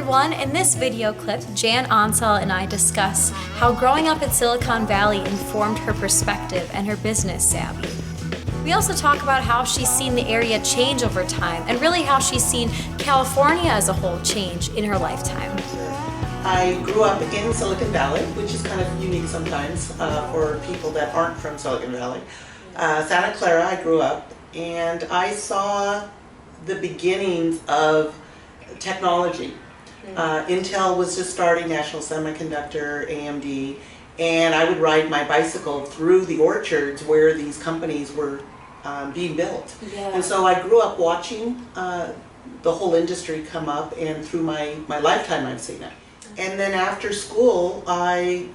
everyone, in this video clip, Jan Oncel and I discuss how growing up in Silicon Valley informed her perspective and her business savvy. We also talk about how she's seen the area change over time and really how she's seen California as a whole change in her lifetime. I grew up in Silicon Valley, which is kind of unique sometimes for people that aren't from Silicon Valley. Santa Clara, I grew up, and I saw the beginnings of technology. Intel was just starting, National Semiconductor, AMD, and I would ride my bicycle through the orchards where these companies were being built. Yeah. And so I grew up watching the whole industry come up, and through my lifetime I've seen it. And then after school, I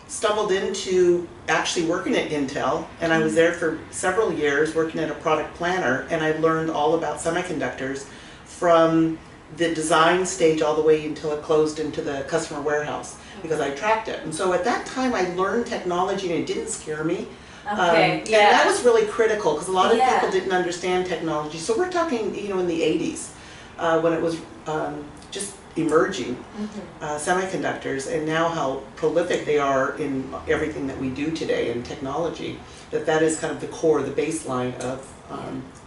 stumbled into actually working at Intel, and I was there for several years working at a product planner, and I learned all about semiconductors from the design stage all the way until it closed into the customer warehouse, because I tracked it. And so at that time I learned technology and it didn't scare me. Okay, And that was really critical because a lot of Yeah. people didn't understand technology. So we're talking, in the 80s when it was just emerging, semiconductors, and now how prolific they are in everything that we do today in technology, that is kind of the core, the baseline of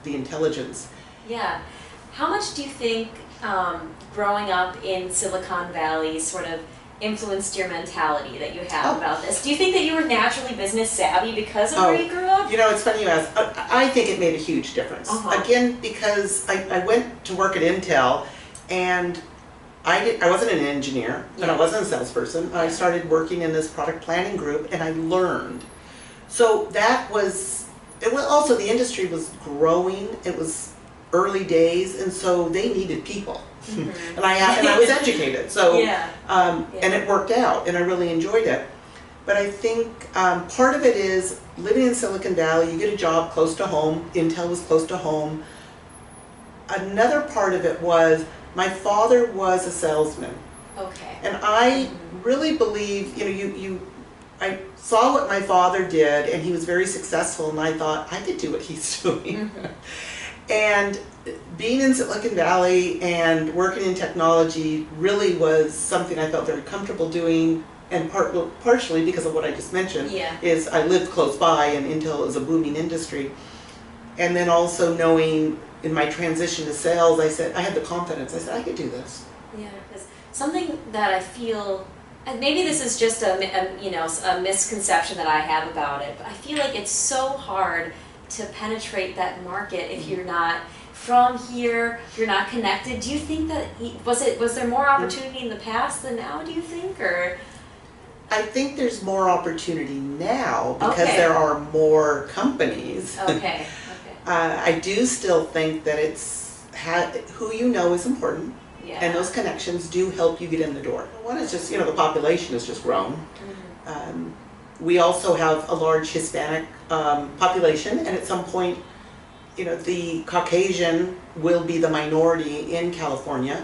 the intelligence. Yeah. How much do you think growing up in Silicon Valley sort of influenced your mentality that you have about this? Do you think that you were naturally business savvy because of where you grew up? It's funny you ask. I think it made a huge difference. Again, because I went to work at Intel, and I wasn't an engineer, and I wasn't a salesperson. I started working in this product planning group, and I learned. So that was, also the industry was growing. It was early days, and so they needed people. And I was educated, so and it worked out, and I really enjoyed it. But I think part of it is living in Silicon Valley. You get a job close to home. Intel was close to home. Another part of it was my father was a salesman. Okay. And I really believe, I saw what my father did, and he was very successful, and I thought I could do what he's doing. And being in Silicon Valley and working in technology really was something I felt very comfortable doing, and partially because of what I just mentioned, is I lived close by and Intel is a booming industry. And then also knowing in my transition to sales, I had the confidence. I said, I could do this. Yeah, because something that I feel, and maybe this is just a misconception that I have about it, but I feel like it's so hard to penetrate that market if you're not from here, if you're not connected. Do you think that was there more opportunity in the past than now, do you think, or? I think there's more opportunity now because there are more companies. Okay. I do still think that who you know is important, and those connections do help you get in the door. One is just, the population has just grown. We also have a large Hispanic population, and at some point, the Caucasian will be the minority in California,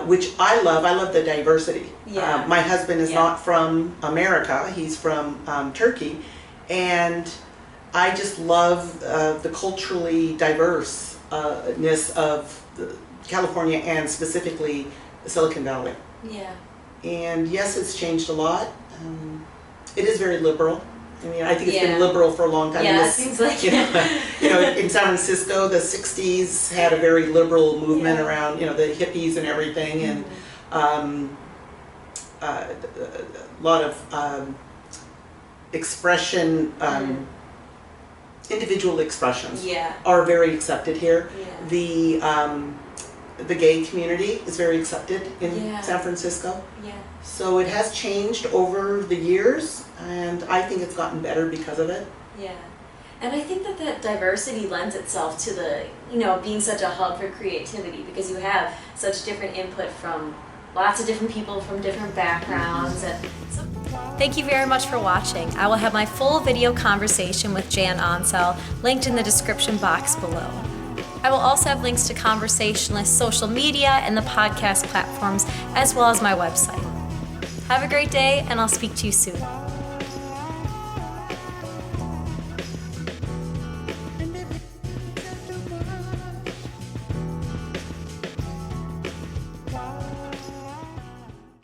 which I love. I love the diversity. My husband is not from America. He's from Turkey, and I just love the culturally diverseness of California, and specifically Silicon Valley. And yes, it's changed a lot. It is very liberal. I think it's been liberal for a long time. Yeah, it seems like in San Francisco, the 60s had a very liberal movement around, the hippies and everything, and a lot of expression, individual expressions are very accepted here. The gay community is very accepted in San Francisco. So it has changed over the years, and I think it's gotten better because of it. And I think that diversity lends itself to the, being such a hub for creativity, because you have such different input from lots of different people from different backgrounds. Thank you very much for watching. I will have my full video conversation with Jan Oncel linked in the description box below. I will also have links to Conversationalist social media and the podcast platforms, as well as my website. Have a great day, and I'll speak to you soon.